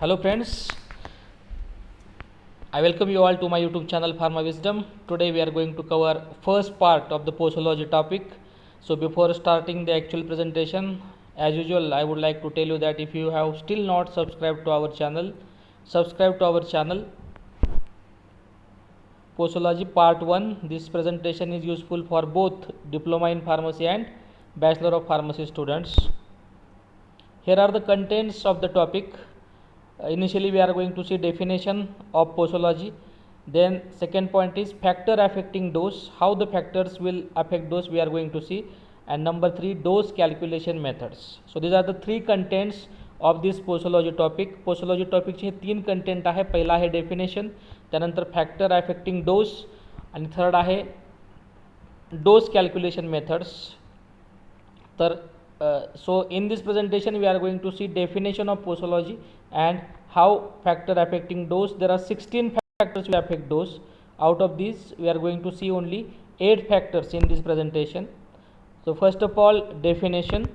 Hello friends, I welcome you all to my YouTube channel Pharma Wisdom. Today we are going to cover first part of the posology topic. So before starting the actual presentation, as usual I would like to tell you that if you have still not subscribed to our channel, subscribe to our channel. Posology part 1. This presentation is useful for both diploma in pharmacy and bachelor of pharmacy students. Here are the contents of the topic. Initially we are going to see definition of posology. Then second point is factor affecting dose, how the factors will affect dose we are going to see. And number 3, dose calculation methods. So these are the three contents of this posology topic. Posology topic चे 3 content आहे. पहिला आहे definition, त्यानंतर factor affecting dose आणि third आहे dose calculation methods. तर so in this presentation we are going to see definition of posology and how factor affecting dose. There are 16 factors which affect dose. Out of these we are going to see only 8 factors in this presentation. So first of all, definition.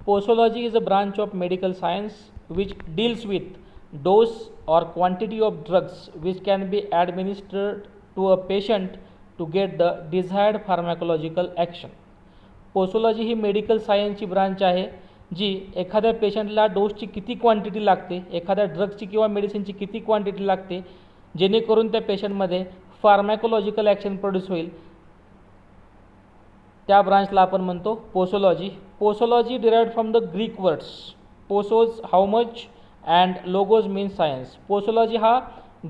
Posology is a branch of medical science which deals with dose or quantity of drugs which can be administered to a patient to get the desired pharmacological action. Posology ही medical सायन्सची branch आहे जी एखाद्या पेशंटला डोसची किती quantity लागते, एखाद्या ड्रग्सची किंवा मेडिसिनची किती क्वांटिटी लागते जेणेकरून त्या पेशंटमध्ये फार्मॅकोलॉजिकल ॲक्शन प्रोड्यूस होईल, त्या ब्रांचला आपण म्हणतो posology. Posology derived from the Greek words posos how much and logos means science. Posology हा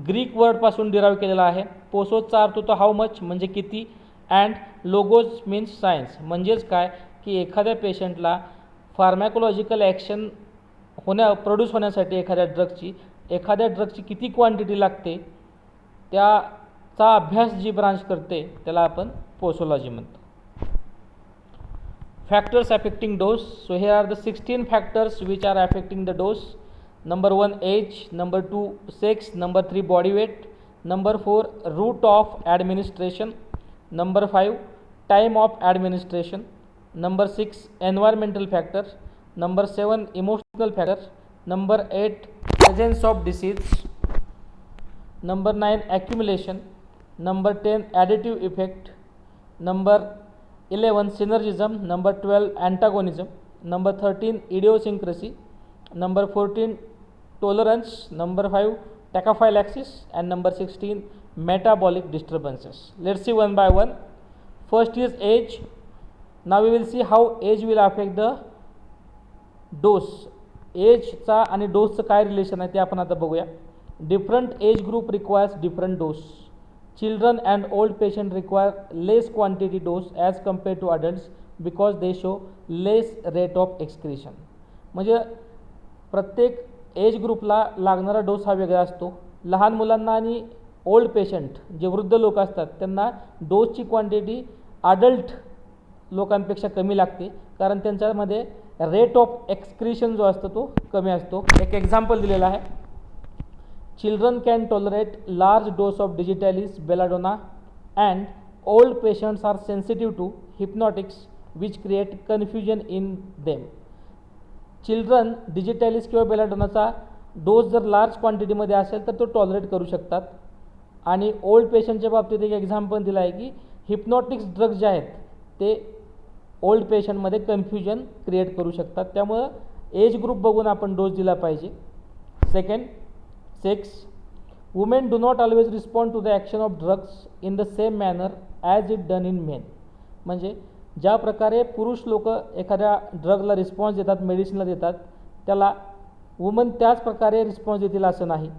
ग्रीक वर्डपासून डिराइव्ह केलेला आहे. पोसोजचा अर्थ होतो हाऊ मच म्हणजे किती, अँड लोगोज मीन्स सायन्स म्हणजेच काय की एखाद्या पेशंटला फार्मॅकोलॉजिकल ॲक्शन प्रोड्यूस होण्यासाठी एखाद्या ड्रगची किती क्वांटिटी लागते त्याचा अभ्यास जी ब्रांच करते त्याला आपण पोसोलॉजी म्हणतो. Factors affecting dose. So here are the 16 factors which are affecting the dose. Number 1 age, number 2 sex, number 3 body weight, number 4 route of administration, number 5 time of administration, number 6 environmental factor, number 7 emotional factor, number 8 presence of disease, number 9 accumulation, number 10 additive effect, number 11 synergism, number 12 antagonism, number 13 idiosyncrasy, number 14 tolerance, number 5 tachyphylaxis, and number 16 metabolic disturbances. Let's see one by one. First is age. Now we will see how age will affect the dose. एजचा आणि डोसचं काय relation आहे ते आपण आता बघूया. Different age group requires different dose. Children and old patient require less quantity dose as compare to adults because they show less rate of excretion. म्हणजे प्रत्येक एज ग्रुपला लागणारा डोस हा वेगळा असतो. लहान मुलांना आणि ओल्ड पेशंट जे वृद्ध लोक असतात त्यांना डोसची क्वांटिटी अडल्ट लोकांपेक्षा कमी लागते कारण त्यांच्यामध्ये रेट ऑफ एक्सक्रिशन जो असतो तो कमी असतो. एक एक्झाम्पल दिलेला आहे. Children can tolerate large dose of digitalis belladonna and old patients are sensitive to hypnotics which create confusion in them. Children digitalis किंवा बेलाडोनाचा डोस जर लार्ज क्वांटिटीमध्ये असेल तर तो टॉलरेट करू शकतात. आणि ओल्ड पेशंटच्या बाबतीत एक एक्झाम्पल दिलं आहे की हिप्नॉटिक्स ड्रग्ज जे आहेत ते ओल्ड पेशंटमध्ये कन्फ्युजन क्रिएट करू शकतात. त्यामुळं एज ग्रुप बघून आपण डोस दिला पाहिजे. Second, sex. Women do not always respond to the action of drugs in the same manner as it done in men. म्हणजे ज्या प्रकारे पुरुष लोक एखाद्या ड्रगला रिस्पॉन्स देतात, मेडिसिनला देतात, त्याला वुमन त्याच प्रकारे रिस्पॉन्स देतील असं नाही.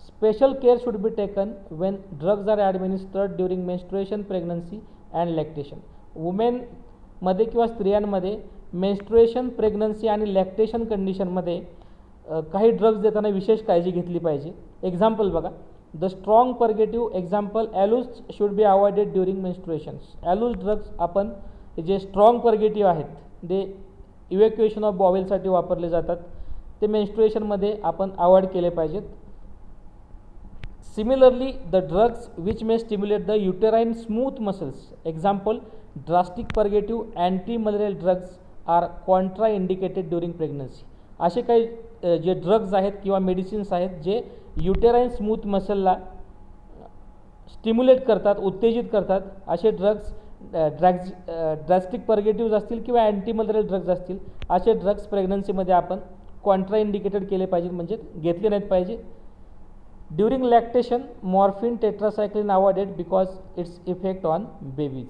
Special care should be taken when drugs are administered during menstruation, pregnancy and lactation. वुमेनमध्ये किंवा स्त्रियांमध्ये मेन्स्ट्रुएशन, प्रेग्नन्सी आणि लॅक्टेशन कंडिशनमध्ये काही ड्रग्ज देताना विशेष काळजी घेतली पाहिजे. एक्झाम्पल बघा. The strong purgative example aloes should be avoided during menstruations. Aloes drugs आपण जे स्ट्रॉंग पर्गेटिव्ह आहेत ते इव्हॅक्युएशन ऑफ बॉवेलसाठी वापरले जातात, ते मेन्स्ट्रुएशनमध्ये आपण अवॉइड केले पाहिजेत. Similarly, the drugs which may stimulate the uterine smooth muscles, example, drastic purgative anti-malarial drugs are contraindicated during pregnancy. असे काही जे ड्रग्ज आहेत किंवा मेडिसिन्स आहेत जे युटेराईन स्मूथ मसलला स्टिम्युलेट करतात, उत्तेजित करतात, असे ड्रॅस्टिक पर्गेटिव्ज असतील किंवा अँटीमलरियल ड्रग्ज असतील, असे ड्रग्ज प्रेग्नन्सीमध्ये आपण कॉन्ट्राइंडिकेटेड केले पाहिजे, म्हणजे घेतले नाहीत पाहिजे. During lactation morphine tetracycline avoided because its effect on babies.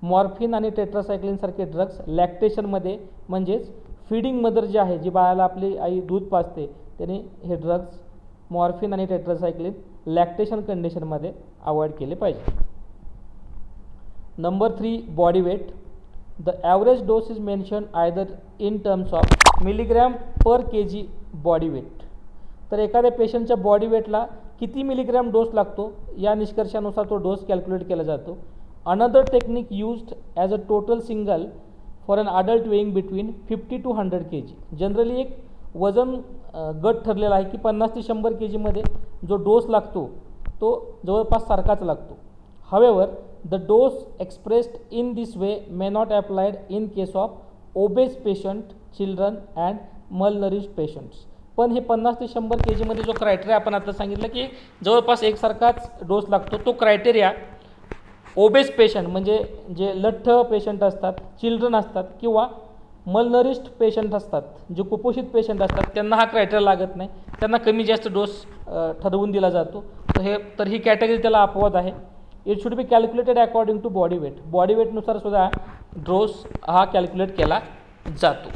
Morphine आणि टेट्रासायक्लिनसारखे ड्रग्ज लॅक्टेशनमध्ये म्हणजेच फीडिंग मदर जे आहे, जी बाळाला आपली आई दूध पाजते, त्याने हे ड्रग्ज मॉर्फिन आणि टेट्रासायक्लिन लॅक्टेशन कंडिशनमध्ये अवॉइड केले पाहिजे. Number 3 body weight. The average dose is mention either in terms of milligram per K G body weight. तर एखाद्या पेशंटच्या बॉडी वेटला किती मिलीग्रॅम डोस लागतो या निष्कर्षानुसार तो डोस कॅल्क्युलेट केला जातो. Another technique used as a total single for an adult weighing between 50 to 100 kg. Generally एक वजन गट ठरलेला आहे की 50 ते 100 kgमध्ये जो डोस लागतो तो जवळपास सारखाच लागतो. However the dose expressed in this way may not applied in case of obese patient, children and malnourished patients. पण हे 50 ते 100 kgमध्ये जो क्रायटेरिया आपण आता सांगितलं की जवळपास एकसारखाच डोस लागतो, तो क्रायटेरिया ओबेस पेशंट म्हणजे जे लठ्ठ पेशंट असतात, चिल्ड्रन असतात किंवा मलनरिश्ड पेशंट असतात, जे कुपोषित पेशंट असतात, त्यांना हा क्रायटेरिया लागत नाही, त्यांना कमी जास्त डोस ठरवून दिला जातो. तर ही कॅटेगरी त्याला अपवाद आहे. It should be calculated according to body weight. Body वेटनुसार सुद्धा डोस हा कॅल्क्युलेट केला जातो.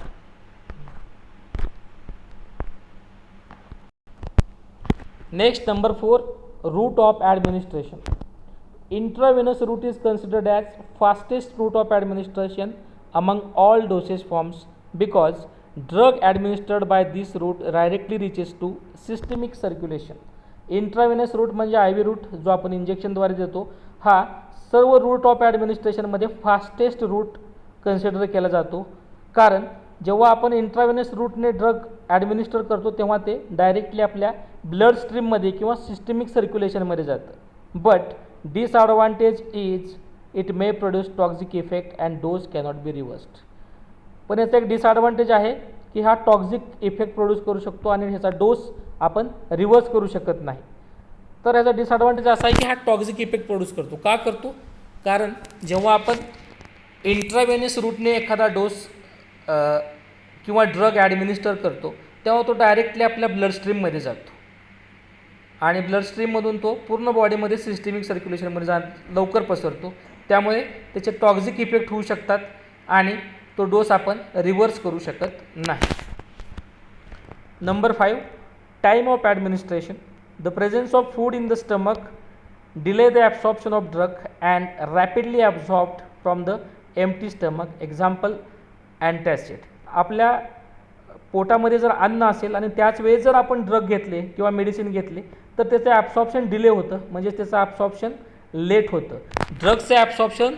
Next number 4 route of administration. Intravenous route is considered as fastest route of administration among all dosage forms because drug administered by this route directly reaches to systemic circulation. Intravenous route म्हणजे I V route जो आपण इंजेक्शनद्वारे देतो, हा सर्व route of ॲडमिनिस्ट्रेशनमध्ये fastest route consider केला जातो. कारण जेव्हा आपण इंट्राव्हेनस रूटने ड्रग ॲडमिनिस्टर करतो तेव्हा ते डायरेक्टली आपल्या ब्लड स्ट्रीममध्ये किंवा सिस्टमिक सर्क्युलेशनमध्ये जातं. But disadvantage is it may produce toxic effect and dose cannot be reversed. पण याचा एक डिसॲडव्हान्टेज आहे की हा टॉक्झिक इफेक्ट प्रोड्यूस करू शकतो आणि ह्याचा डोस आपण रिव्हर्स करू शकत नाही. तर याचा डिसॲडव्हान्टेज असा आहे की हा टॉक्झिक इफेक्ट प्रोड्यूस करतो. का करतो? कारण जेव्हा आपण इंट्राव्हेनस रूटने एखादा डोस किंवा ड्रग ॲडमिनिस्टर करतो तेव्हा तो डायरेक्टली आपल्या ब्लड स्ट्रीममध्ये जातो आणि ब्लड स्ट्रीममधून तो पूर्ण बॉडीमध्ये सिस्टमिक सर्क्युलेशनमध्ये लवकर पसरतो. त्यामुळे त्याचे टॉक्झिक इफेक्ट होऊ शकतात आणि तो डोस आपण रिव्हर्स करू शकत नाही. Number 5 time of administration. The presence of food in the stomach delay the absorption of drug and rapidly absorbed from the empty stomach. Example अँटॅसिड. आपल्या पोटामध्ये जर अन्न असेल आणि त्याच वेळेस जर आपण ड्रग घेतले किंवा मेडिसिन घेतले तर त्याचं ॲब्सॉर्प्शन डिले होतं, म्हणजे त्याचं ॲब्सॉर्प्शन लेट होतं. ड्रग्सचं ॲब्सॉर्प्शन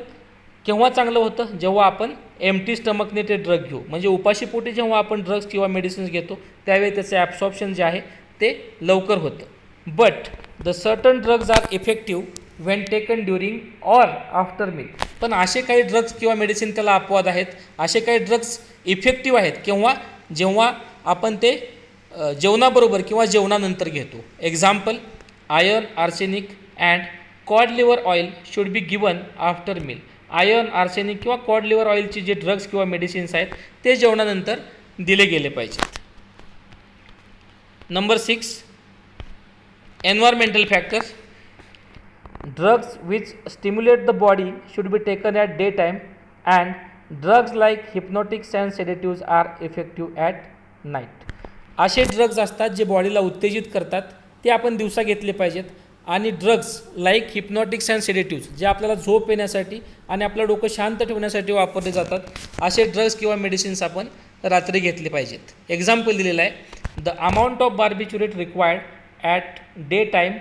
केव्हा चांगलं होतं? जेव्हा आपण एम्प्टी स्टमकने ते ड्रग घेऊ, म्हणजे उपाशीपोटी जेव्हा आपण ड्रग्स किंवा मेडिसिन्स घेतो त्यावेळी त्याचं ॲब्सॉर्प्शन जे आहे ते लवकर होतं. But the certain drugs are effective when taken during or after meal. पण असे काही ड्रग्स किंवा मेडिसिन त्याला अपवाद आहेत. असे काही ड्रग्स इफेक्टिव्ह आहेत केव्हा? जेव्हा आपण ते जेवणाबरोबर किंवा जेवणानंतर घेतो. Example iron, arsenic and cod liver oil should be given after meal. Iron, arsenic किंवा कॉड लिव्हर ऑइलचे जे ड्रग्स किंवा मेडिसिन्स आहेत ते जेवणानंतर दिले गेले पाहिजेत. Number 6 environmental factor. Drugs which stimulate the body should be taken at day time and drugs like hypnotics and sedatives are effective at night. असे ड्रग्ज असतात जे बॉडीला उत्तेजित करतात, ते आपण दिवसा घेतले पाहिजेत. आणि ड्रग्स लाईक हिप्नॉटिक्स अँड सेडेटिव्ज जे आपल्याला झोप येण्यासाठी आणि आपलं डोकं शांत ठेवण्यासाठी वापरले जातात, असे ड्रग्स किंवा मेडिसिन्स आपण रात्री घेतले पाहिजेत. एक्झाम्पल दिलेलं आहे. The amount of barbiturate required at day time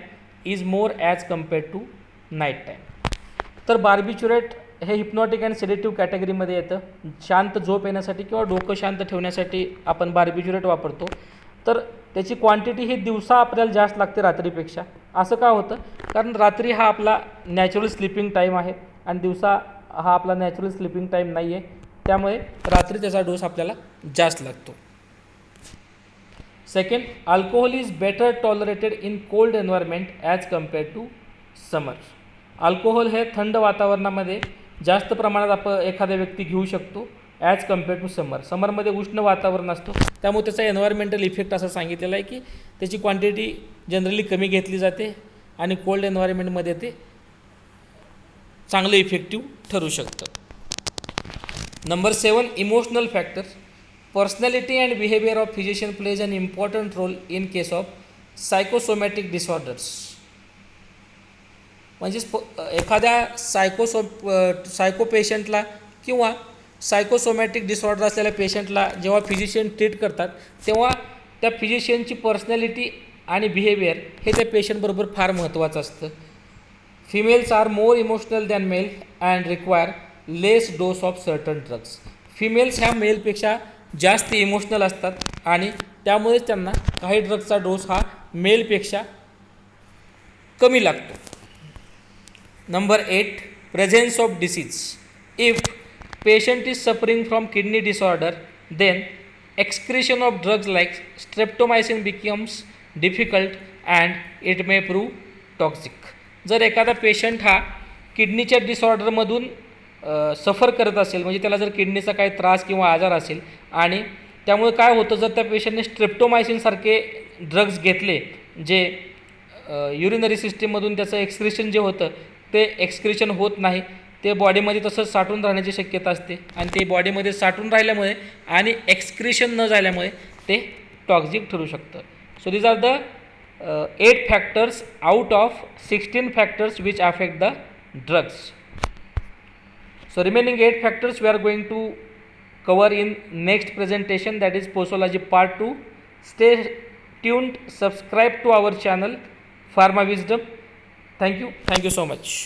is more as compared to night time. तर बार्बिच्युरेट हे हिप्नॉटिक अँड सेडेटिव्ह कॅटेगरीमध्ये येतं. शांत झोप येण्यासाठी किंवा डोकं शांत ठेवण्यासाठी आपण बार्बिच्युरेट वापरतो. तर त्याची क्वांटिटी ही दिवसा आपल्याला जास्त लागते रात्रीपेक्षा. असं का होतं? कारण रात्री हा आपला नॅचरल स्लिपिंग टाईम आहे आणि दिवसा हा आपला नॅचरल स्लिपिंग टाईम नाही आहे. त्यामुळे रात्री त्याचा डोस आपल्याला जास्त लागतो. Second, alcohol is better tolerated in cold environment as compared to summer. Alcohol हे थंड वातावरणामध्ये जास्त प्रमाणात आपण एखादा व्यक्ती घेऊ शकतो ॲज कम्पेअर्ड टू समर. समरमध्ये उष्ण वातावरण असतं, त्यामुळे त्याचा एन्व्हायरमेंटल इफेक्ट असं सांगितलेलं आहे की त्याची क्वांटिटी जनरली कमी घेतली जाते आणि कोल्ड एन्व्हायरमेंटमध्ये ते चांगलं इफेक्टिव्ह ठरू शकतं. Number 7, emotional factor. Personality and behaviour of physician plays an important role in case of psychosomatic disorders. म्हणजेच एखाद्या सायको पेशंटला किंवा सायकोसोमॅटिक डिसऑर्डर असलेल्या पेशंटला जेव्हा फिजिशियन ट्रीट करतात तेव्हा त्या फिजिशियनची पर्सनॅलिटी आणि बिहेवियर हे त्या पेशंटबरोबर फार महत्त्वाचं असतं. Females are more emotional than male and require less dose of certain drugs. Females ह्या मेलपेक्षा जास्त इमोशनल असतात आणि त्यामुळेच त्यांना काही ड्रग्सचा डोस हा मेलपेक्षा कमी लागतो. Number 8, presence of disease. If patient is suffering from kidney disorder, then excretion of drugs like streptomycin becomes difficult and it may prove toxic. जर एखादा पेशंट हा किडनीच्या डिसऑर्डरमधून सफर करत असेल, म्हणजे त्याला जर किडनीचा काही त्रास किंवा आजार असेल आणि त्यामुळे काय होतं, जर त्या पेशंटने स्ट्रेप्टोमायसिनसारखे ड्रग्ज घेतले जे युरिनरी सिस्टीममधून त्याचं एक्सक्रिशन जे होतं ते एक्सक्रिशन होत नाही, ते बॉडीमध्ये तसंच साठून राहण्याची शक्यता असते आणि ते बॉडीमध्ये साठून राहिल्यामुळे आणि एक्सक्रिशन न झाल्यामुळे ते टॉक्झिक ठरू शकतं. So these are the 8 factors out of 16 factors which affect the drugs. So remaining 8 factors we are going to cover in next presentation, that is posology part 2. Stay tuned, subscribe to our channel Pharma Wisdom. Thank you so much.